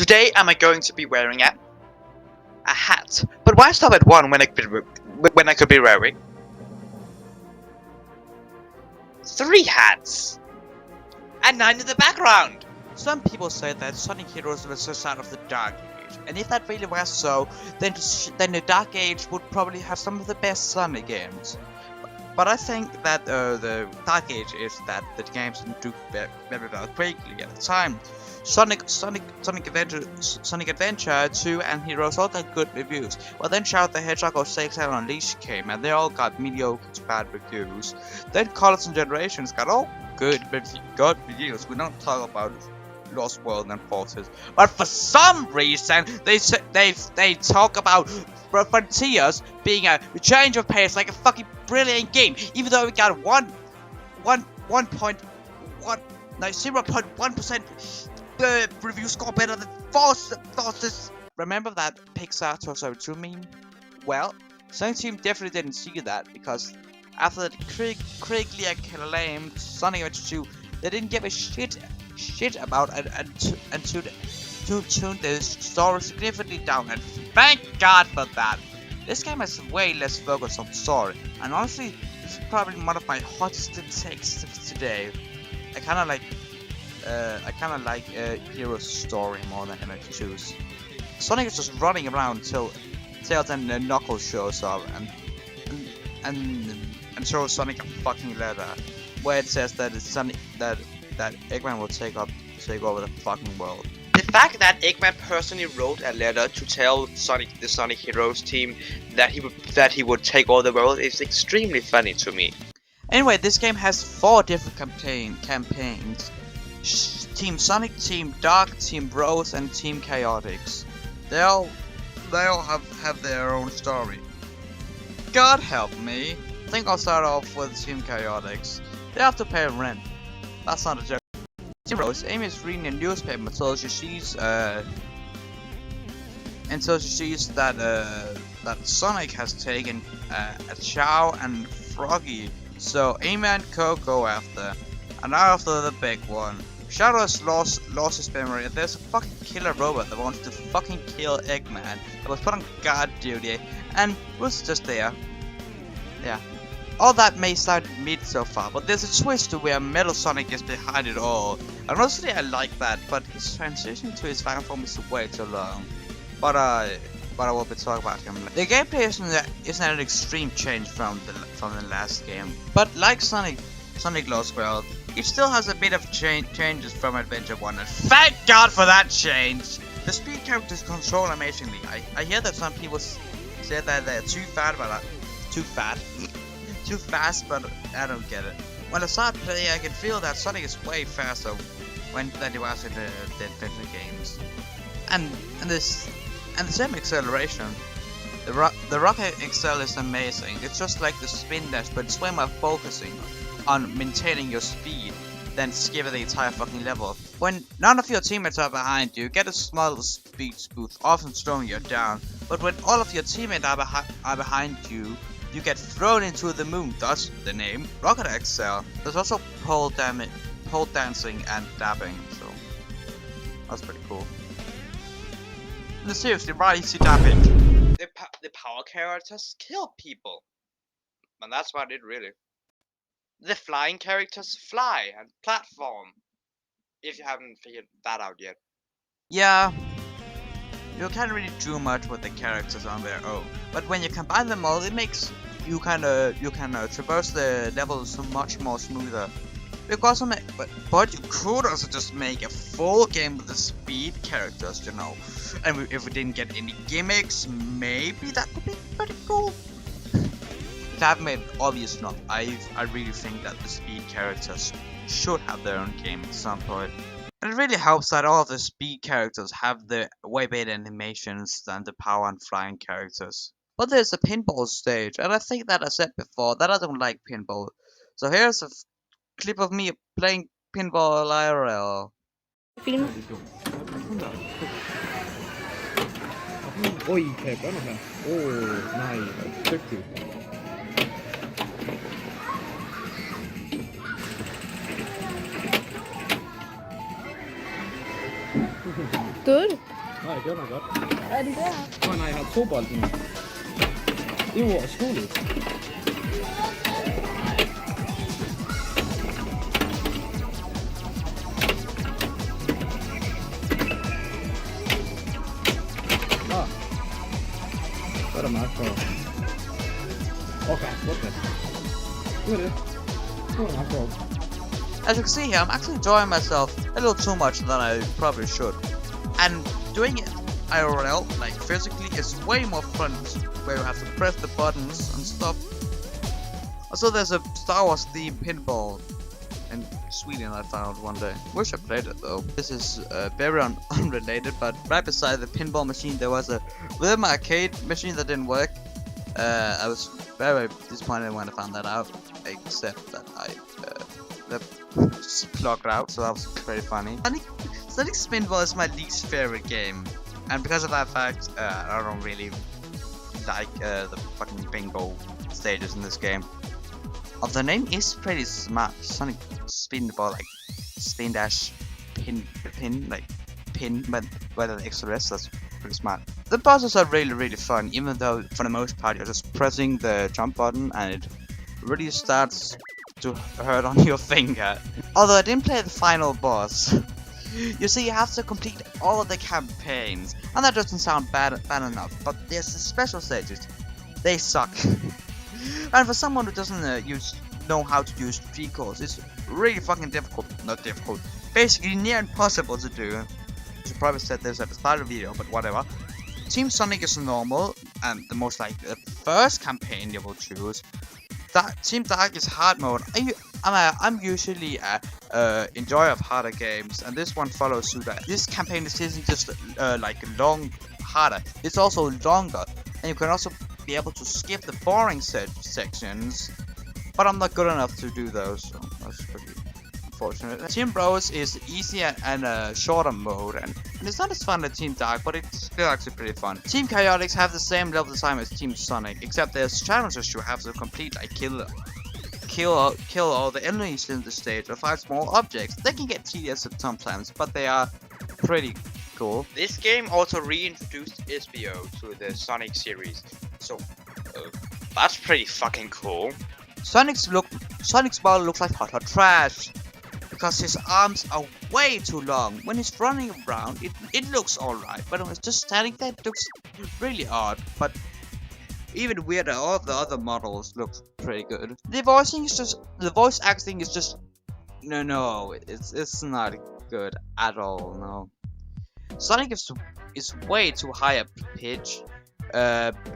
Today am I going to be wearing a hat? But why stop at one when I could be wearing 3 hats and 9 in the background? Some people say that Sonic Heroes was the start of the Dark Age, and if that really was so, then the Dark Age would probably have some of the best Sonic games. But I think that the Dark Age is that the games didn't do very well quickly at the time. Sonic Adventure 2 and Heroes all got good reviews, but then Shadow the Hedgehog 6 and Unleashed came, and they all got mediocre to bad reviews. Then Colors and Generations got all good reviews. We don't talk about Lost World and Forces, but for some reason they talk about Frontiers being a change of pace, like a fucking brilliant game, even though we got 0.1% review score better than Forces. Remember that Pixar Toy Story 2 meme? Well, Sonic Team definitely didn't see that, because after the critically acclaimed Sonic Adventure 2, they didn't give a shit about it and tuned the story significantly down, and thank God for that. This game has way less focus on story, and honestly, this is probably one of my hottest takes of today. I kinda like Hero's story more than Adventure 2's. Sonic is just running around till Tails and Knuckles shows up and shows Sonic a fucking letter where it says that it's Sonic that Eggman will take over the fucking world. The fact that Eggman personally wrote a letter to tell the Sonic Heroes team that he would take over the world is extremely funny to me. Anyway, this game has 4 different campaigns. Team Sonic, Team Dark, Team Rose, and Team Chaotix. They all have their own story. God help me. I think I'll start off with Team Chaotix. They have to pay rent. That's not a joke. Team Rose, Amy is reading a newspaper until she sees that Sonic has taken a Chow and Froggy. So Amy and Co go after. And now after the big one. Shadow has lost his memory, and there's a fucking killer robot that wants to fucking kill Eggman that was put on guard duty and was just there. Yeah. All that may sound mid so far, but there's a twist to where Metal Sonic is behind it all. And honestly, I like that, but his transition to his final form is way too long. But I will be talking about him later. The gameplay isn't an extreme change from the last game, but like Sonic Lost World, it still has a bit of changes from Adventure 1, and thank God for that change! The speed characters control amazingly. I hear that some people say that they're too fast, but I don't get it. When I start playing, I can feel that Sonic is way faster than he was in the Adventure games. And the same acceleration. The Rocket Excel is amazing. It's just like the Spin Dash, but it's way more focusing on maintaining your speed than skipping the entire fucking level. When none of your teammates are behind you, get a small speed boost, often slowing you down. But when all of your teammates are behind you, you get thrown into the moon, thus the name Rocket Excel. There's also pole dancing and dabbing, so that's pretty cool. No, seriously, why is he dabbing? The power characters kill people, and that's about it really. The flying characters fly and platform, if you haven't figured that out yet. Yeah, you can't really do much with the characters on their own, but when you combine them all, it makes you can traverse the levels so much more smoother. Because but you could also just make a full game with the speed characters, you know. And if we didn't get any gimmicks, maybe that could be pretty cool. If I haven't made it obvious enough, I really think that the speed characters should have their own game at some point. And it really helps that all of the speed characters have the way better animations than the power and flying characters. But there's a pinball stage, and I think that I said before that I don't like pinball. So here's a clip of me playing pinball IRL. Film. Oj, pepparna här. Nej, duktig. good. Nej, det gør man godt. Er den der? Nej, jeg har 2 bolden. Det er jo overskueligt. Nå. Så er der mark for. Okay, godt det. Nu er det. Nu er der mark for. As you can see here, I'm actually enjoying myself a little too much than I probably should. And doing it IRL, like physically, is way more fun where you have to press the buttons and stuff. Also, there's a Star Wars themed pinball in Sweden I found one day. Wish I played it though. This is very unrelated, but right beside the pinball machine there was a rhythm arcade machine that didn't work. I was very disappointed when I found that out, except that I just plugged out, so that was pretty funny. Sonic Spinball is my least favorite game, and because of that fact, I don't really like the fucking bingo stages in this game. The name is pretty smart. Sonic Spinball, like spin dash pin, like pin, but with an extra S. That's pretty smart. The bosses are really fun, even though for the most part you're just pressing the jump button and it really starts to hurt on your finger. Although I didn't play the final boss. You see, you have to complete all of the campaigns, and that doesn't sound bad enough, but there's the special stages. They suck. And for someone who doesn't know how to use tree calls, it's really fucking difficult. Not difficult. Basically near impossible to do. I should probably said this at the start of the video, but whatever. Team Sonic is normal, and the most like the first campaign you will choose. Team Dark is hard mode. I'm usually a enjoyer of harder games, and this one follows suit. This campaign is just like long harder. It's also longer, and you can also be able to skip the boring sections. But I'm not good enough to do those, so that's pretty unfortunate. Team Bros is easier and a shorter mode, and it's not as fun as Team Dark, but it's still actually pretty fun. Team Chaotix have the same level design as Team Sonic, except there's challenges you have to complete, like kill all the enemies in the stage or find small objects. They can get tedious sometimes, but they are pretty cool. This game also reintroduced SBO to the Sonic series, so that's pretty fucking cool. Sonic's model looks like hot trash, because his arms are way too long. When he's running around, it looks alright, but when he's just standing there, it looks really odd. But even weirder, all of the other models look pretty good. The voice acting is just no, it's not good at all. No, Sonic is way too high a pitch.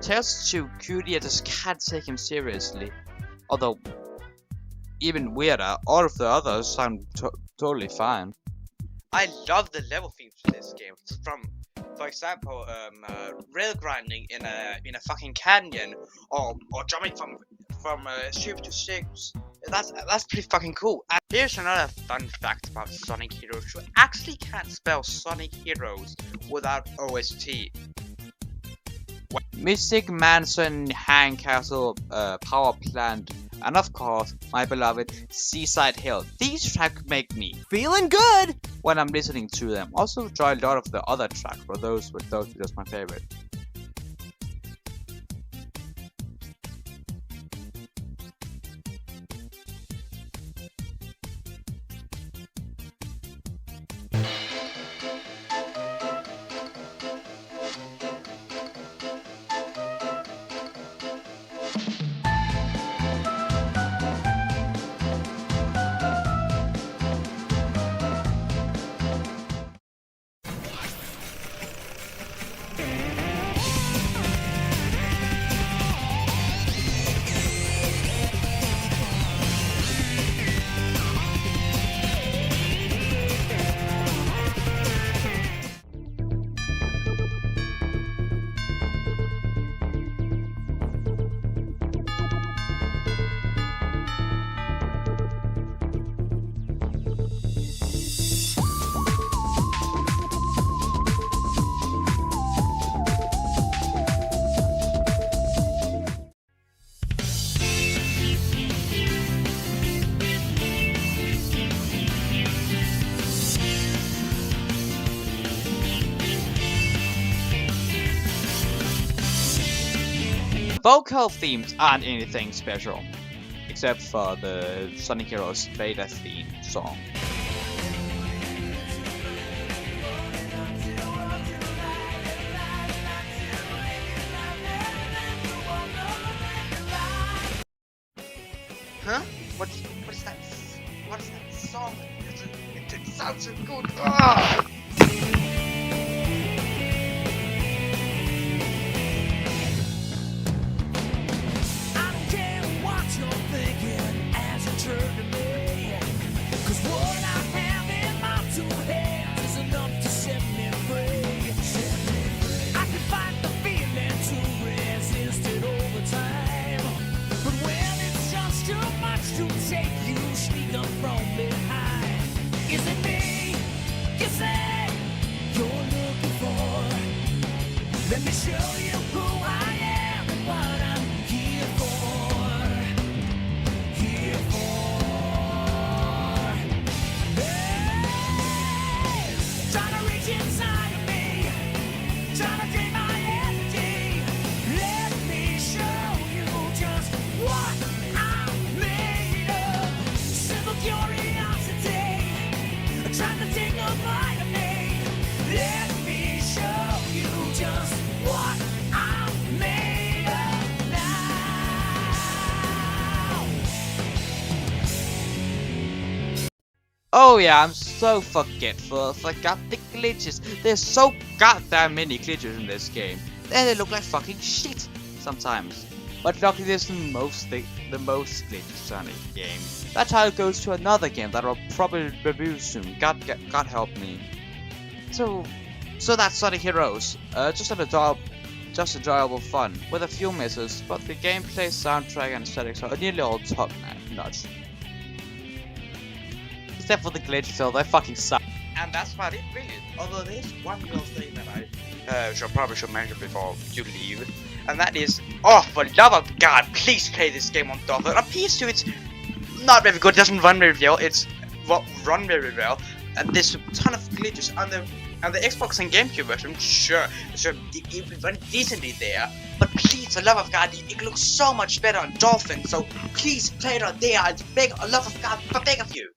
Tails too cutie, I just can't take him seriously. Although, even weirder, all of the others sound totally fine. I love the level themes in this game. From, for example, rail grinding in a fucking canyon, or jumping from ship to ships. That's pretty fucking cool. And here's another fun fact about Sonic Heroes: you actually can't spell Sonic Heroes without OST. Mystic Mansion, Hang Castle, Power Plant, and of course, my beloved Seaside Hill. These tracks make me feeling good when I'm listening to them. Also enjoy a lot of the other tracks, but those were just my favorite. vocal themes aren't anything special, except for the Sonic Heroes Beta theme song. Huh? What is that? What is that song? It sounds so good. Ah! Let me show you who I am and what I'm here for. Here for. Hey, trying to reach inside of me, trying to drain my energy. Let me show you just what I'm made of. Simple curiosity, trying to take a bite of me. Let me show you just what I'm made of now. Oh yeah, I'm so forgetful. I forgot the glitches. There's so goddamn many glitches in this game. And they look like fucking shit sometimes. But luckily there's the most glitches Sonic game. That's how it goes to another game that I'll probably review soon. God help me. So that's Sonic Heroes. Just enjoyable fun with a few misses, but the gameplay, soundtrack, and aesthetics are nearly all top notch. Except for the glitches, so they fucking suck. And that's about it, really. Although there's one little thing that I probably should mention before you leave, and that is, oh, for love of God, please play this game on Dolphin. On PS2, it's not very good. It doesn't run very well. It's run very well, and there's a ton of glitches on the Xbox and GameCube version. Sure, it will run decently there, but please, for love of God, it looks so much better on Dolphin. So please play it on there. I beg, for love of God, I beg of you.